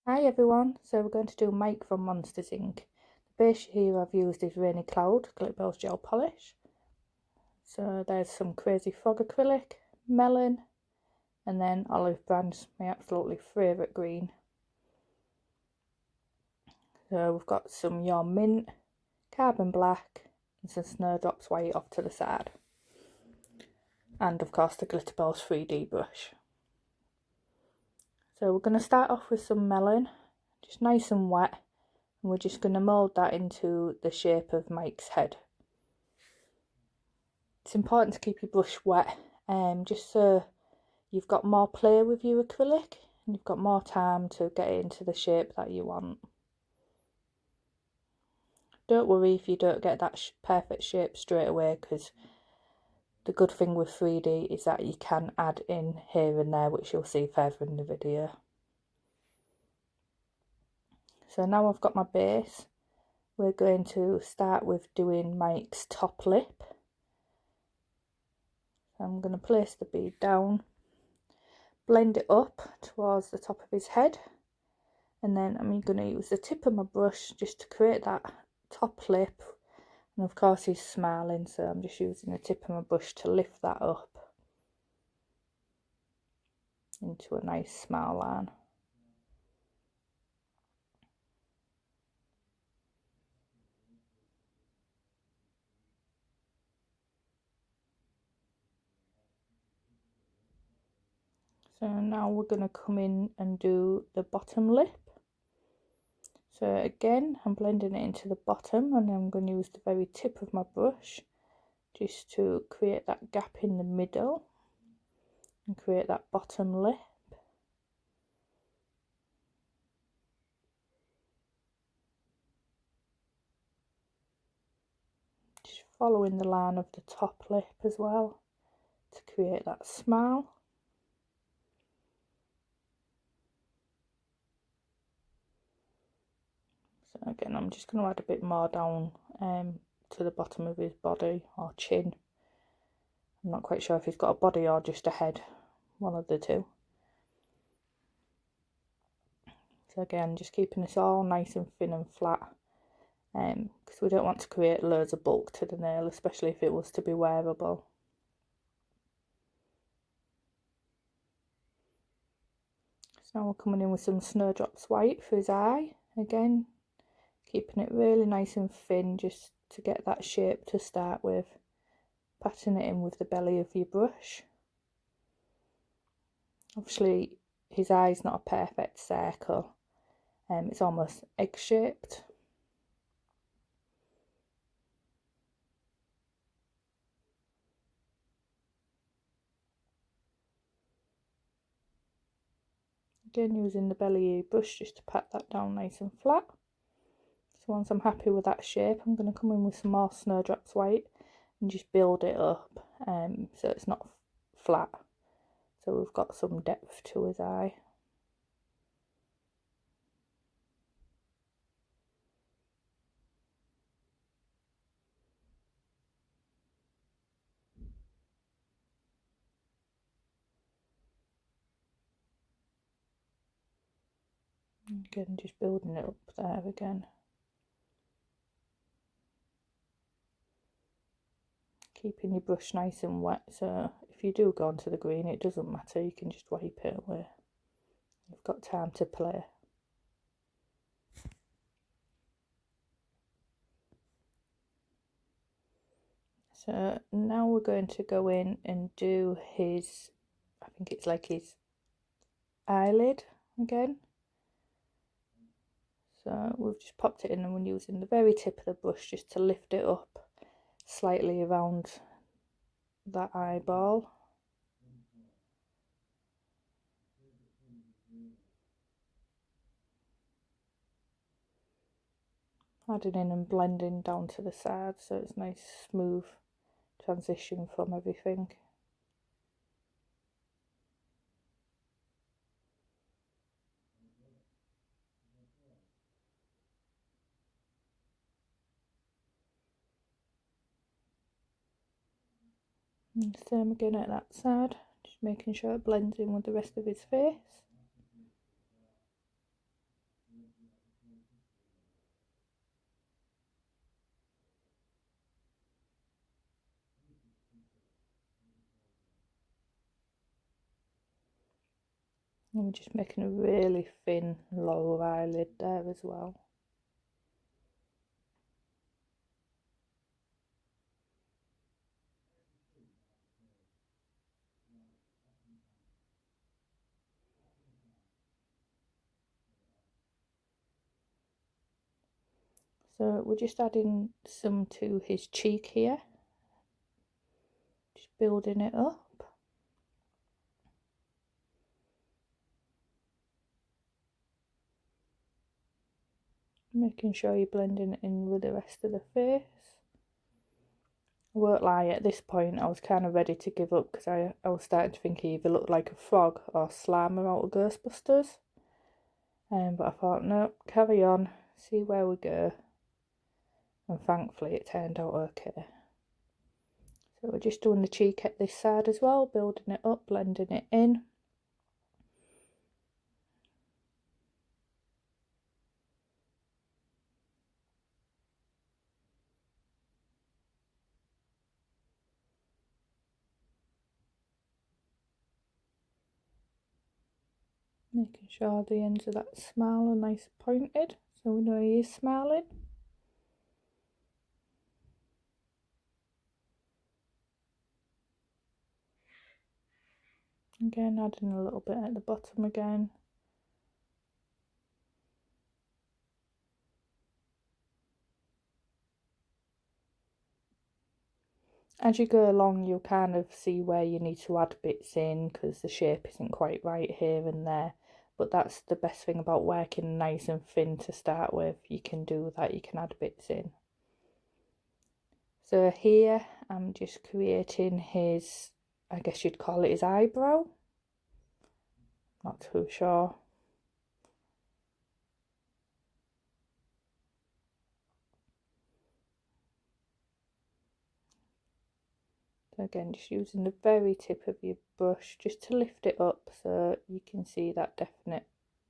Hi everyone, so we're going to do Mike from Monsters Inc. The base here I've used is Rainy Cloud, Glitterbels gel polish. So there's some Crazy Frog acrylic, Melon, and then Olive Branch, my absolutely favourite green. So we've got some Your Mint, Carbon Black, and some Snowdrops white off to the side. And of course the Glitterbels 3D brush. So we're going to start off with some Melon, just nice and wet. And we're just going to mould that into the shape of Mike's head. It's important to keep your brush wet, just so you've got more play with your acrylic and you've got more time to get it into the shape that you want. Don't worry if you don't get that perfect shape straight away, because the good thing with 3D is that you can add in here and there, which you'll see further in the video. So now I've got my base, we're going to start with doing Mike's top lip. So I'm going to place the bead down, blend it up towards the top of his head, and then I'm going to use the tip of my brush just to create that top lip. And of course he's smiling, so I'm just using the tip of my brush to lift that up into a nice smile line. So now we're going to come in and do the bottom lip. So again, I'm blending it into the bottom, and I'm going to use the very tip of my brush just to create that gap in the middle and create that bottom lip. Just following the line of the top lip as well to create that smile. So again, I'm just going to add a bit more down to the bottom of his body or chin. I'm not quite sure if he's got a body or just a head, one of the two. So again, just keeping this all nice and thin and flat, because we don't want to create loads of bulk to the nail, especially if it was to be wearable. So now we're coming in with some Snowdrops white for his eye. Again, keeping it really nice and thin just to get that shape to start with. Patting it in with the belly of your brush. Obviously his eye's not a perfect circle, it's almost egg shaped. Again, using the belly brush just to pat that down nice and flat. So once I'm happy with that shape, I'm going to come in with some more Snowdrops white and just build it up, so it's not flat, so we've got some depth to his eye. Again, just building it up there again. Keeping your brush nice and wet, so if you do go onto the green, it doesn't matter, you can just wipe it away. You've got time to play. So now we're going to go in and do his, I think it's like his eyelid again. So we've just popped it in, and we're using the very tip of the brush just to lift it up slightly around that eyeball. Adding in and blending down to the side, so it's nice smooth transition from everything. And same again at that side, just making sure it blends in with the rest of his face. And we're just making a really thin lower eyelid there as well. So we're just adding some to his cheek here. Just building it up. Making sure you're blending it in with the rest of the face. I won't lie, at this point I was kind of ready to give up because I was starting to think he either looked like a frog or Slimer out of Ghostbusters. But I thought, no, carry on, see where we go. And thankfully it turned out okay. So we're just doing the cheek at this side as well, building it up, blending it in. Making sure the ends of that smile are nice and pointed, so we know he is smiling. Again, adding a little bit at the bottom again. As you go along, you'll kind of see where you need to add bits in because the shape isn't quite right here and there. But that's the best thing about working nice and thin to start with. You can do that, you can add bits in. So here I'm just creating his, I guess you'd call it his eyebrow. Not too sure. So again, just using the very tip of your brush just to lift it up so you can see that definite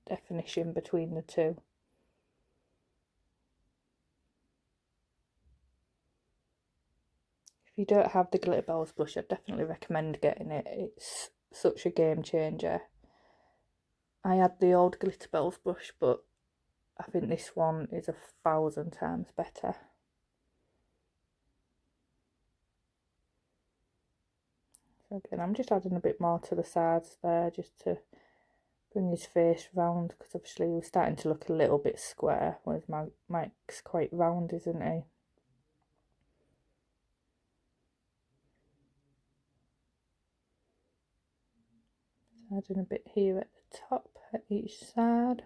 definition between the two. If you don't have the Glitterbels blush, I'd definitely recommend getting it. It's such a game changer. I had the old Glitterbels brush, but I think this one is 1,000 times better. So again, I'm just adding a bit more to the sides there just to bring his face round, because obviously he was starting to look a little bit square, whereas Mike's quite round, isn't he? So adding a bit here at the top at each side.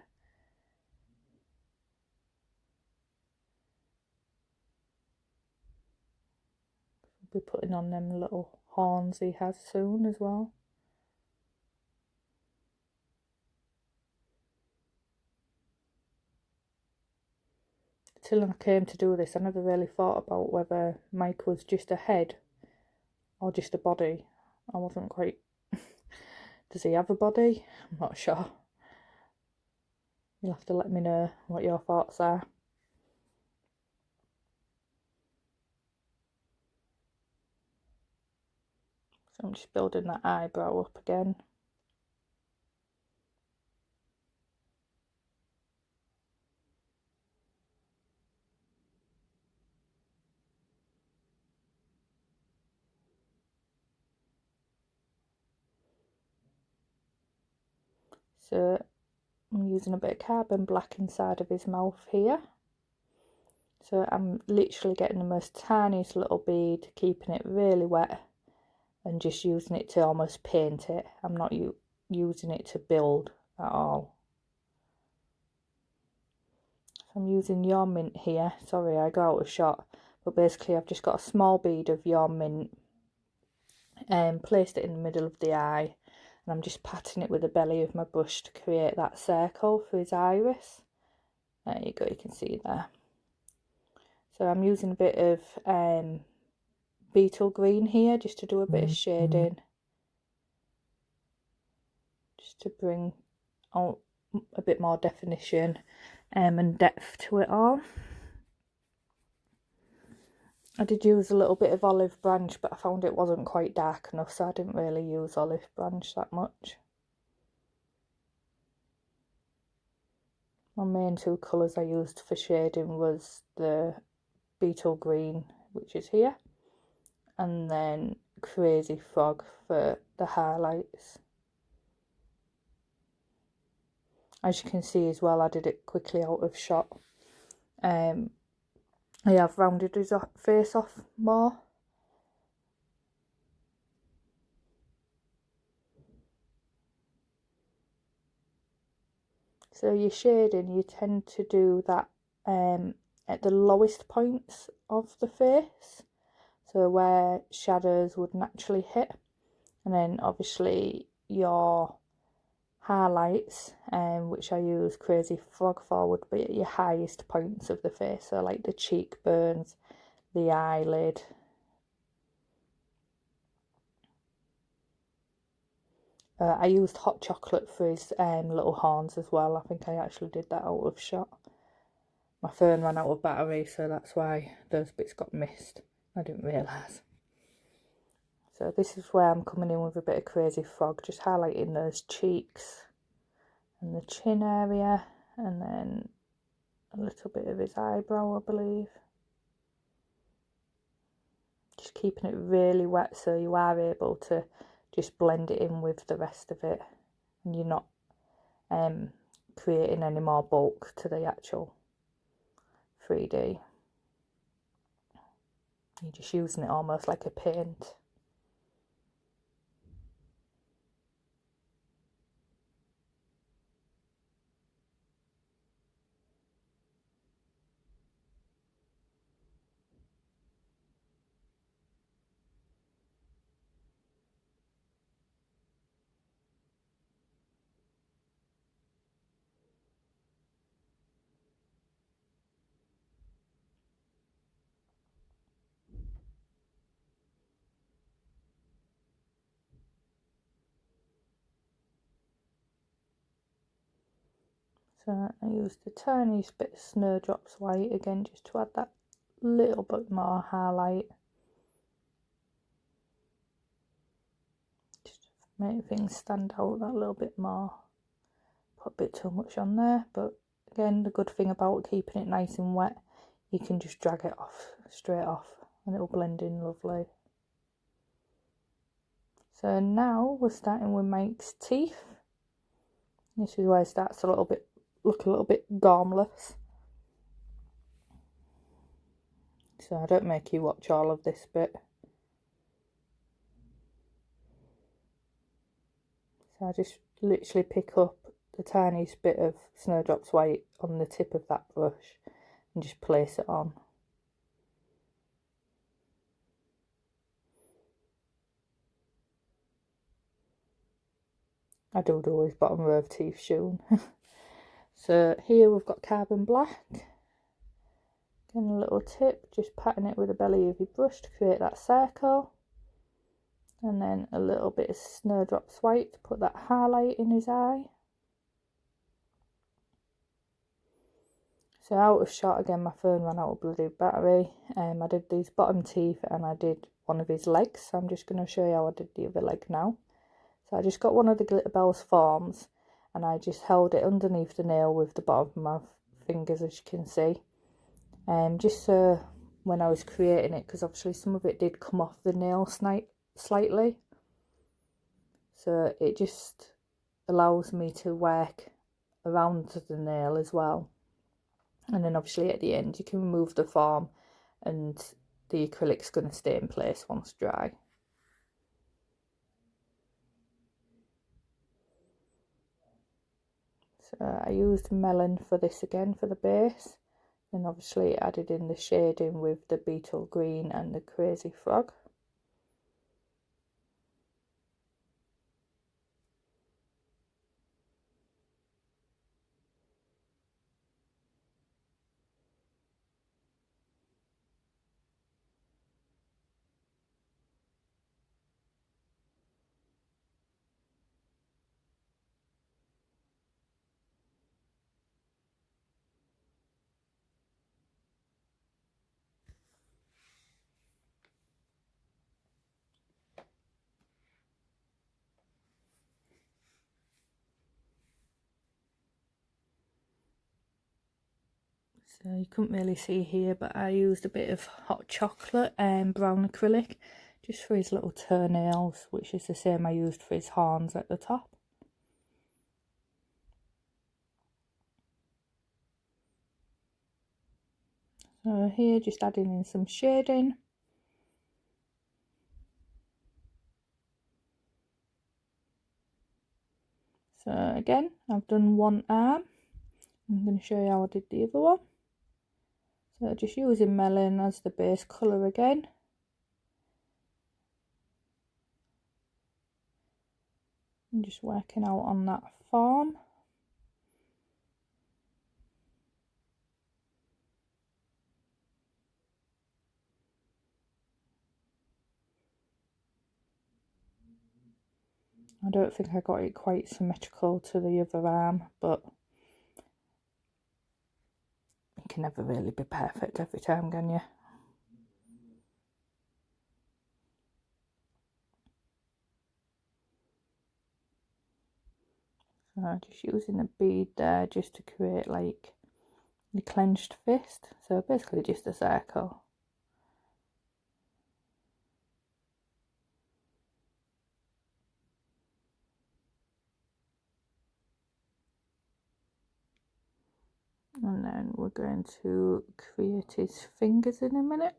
We'll be putting on them little horns he has soon as well. Till I came to do this, I never really thought about whether Mike was just a head or just a body. I wasn't quite... Does he have a body? I'm not sure. You'll have to let me know what your thoughts are. So I'm just building that eyebrow up again. So I'm using a bit of carbon black inside of his mouth here. So I'm literally getting the most tiniest little bead, keeping it really wet and just using it to almost paint it. I'm not using it to build at all. So I'm using Your Mint here. Sorry, I got out of shot. But basically I've just got a small bead of Your Mint and placed it in the middle of the eye. And I'm just patting it with the belly of my brush to create that circle for his iris. There you go, you can see there. So I'm using a bit of Beetle green here just to do a bit of shading. Just to bring out a bit more definition and depth to it all. I did use a little bit of olive branch, but I found it wasn't quite dark enough, so I didn't really use olive branch that much. My main two colours I used for shading was the Beetle green, which is here, and then Crazy Frog for the highlights. As you can see as well, I did it quickly out of shot. I have rounded his face off more. So your shading, you tend to do that at the lowest points of the face, so where shadows would naturally hit, and then obviously your highlights, which I use Crazy Frog for, would be at your highest points of the face, so like the cheekbones, the eyelid. I used hot chocolate for his little horns as well. I think I actually did that out of shot. My phone ran out of battery, so that's why those bits got missed. I didn't realise. So this is where I'm coming in with a bit of Crazy Frog, just highlighting those cheeks and the chin area, and then a little bit of his eyebrow, I believe. Just keeping it really wet so you are able to just blend it in with the rest of it, and you're not creating any more bulk to the actual 3D. You're just using it almost like a paint. So I used the tiniest bit of Snowdrops white again, just to add that little bit more highlight. Just to make things stand out that little bit more. Put a bit too much on there, but again, the good thing about keeping it nice and wet, you can just drag it off, straight off, and it'll blend in lovely. So now we're starting with Mike's teeth. This is where it starts to look a little bit gormless. So I don't make you watch all of this bit. So I just literally pick up the tiniest bit of Snowdrops white on the tip of that brush and just place it on. I do his bottom row of teeth soon. So here we've got Carbon Black. Again, a little tip, just patting it with the belly of your brush to create that circle. And then a little bit of Snowdrops white to put that highlight in his eye. So out of shot again, my phone ran out of bloody battery. I did these bottom teeth and I did one of his legs. So I'm just going to show you how I did the other leg now. So I just got one of the Glitterbels forms and I just held it underneath the nail with the bottom of my fingers, as you can see. Just so when I was creating it, because obviously some of it did come off the nail slightly. So it just allows me to work around the nail as well. And then obviously at the end you can remove the form and the acrylic's going to stay in place once dry. So I used Melon for this again for the base. Then obviously added in the shading with the Beetle green and the Crazy Frog. So you couldn't really see here, but I used a bit of hot chocolate and brown acrylic just for his little toenails, which is the same I used for his horns at the top. So here just adding in some shading. So again, I've done one arm. I'm going to show you how I did the other one. So just using Melon as the base colour again. I'm just working out on that form. I don't think I got it quite symmetrical to the other arm, but you can never really be perfect every time, can you? So just using a bead there just to create like the clenched fist. So basically just a circle. And then we're going to create his fingers in a minute.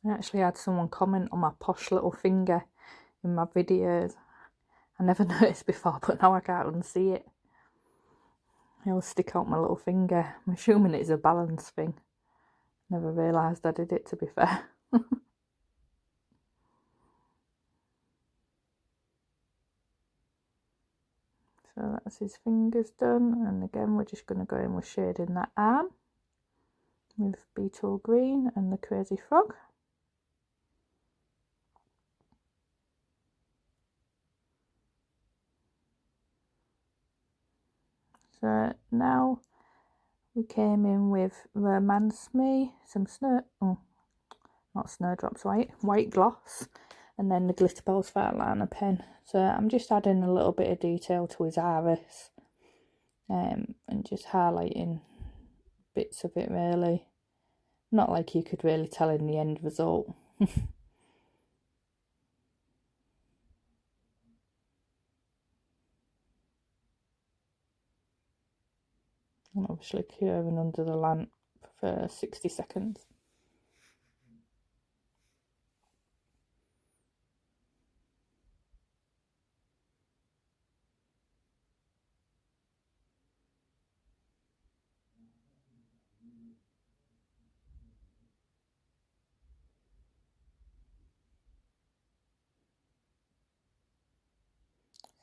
I actually had someone comment on my posh little finger in my videos. I never noticed before, but now I can't unsee it. I always stick out my little finger. I'm assuming it's a balance thing. Never realised I did it, to be fair. So that's his fingers done, and again we're just going to go in with shading that arm with Beetle green and the crazy frog. So now we came in with Romance Me, some not Snowdrops, white gloss, and then the Glitterbels felt liner pen. So I'm just adding a little bit of detail to his iris, and just highlighting bits of it really. Not like you could really tell in the end result. And obviously curving under the lamp for 60 seconds.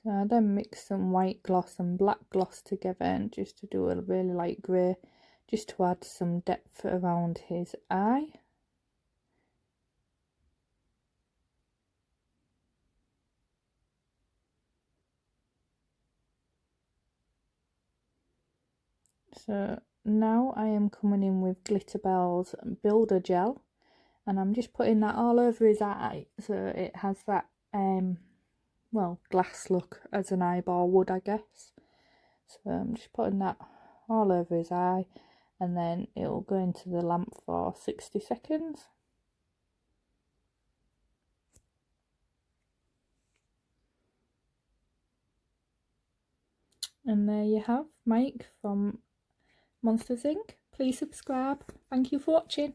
So I then mix some white gloss and black gloss together, and just to do a really light grey, just to add some depth around his eye. So now I am coming in with Glitterbels Builder Gel, and I'm just putting that all over his eye, so it has that well, glass look as an eyeball would, I guess. So I'm just putting that all over his eye, and then it will go into the lamp for 60 seconds. And there you have Mike from Monsters Inc. Please subscribe. Thank you for watching.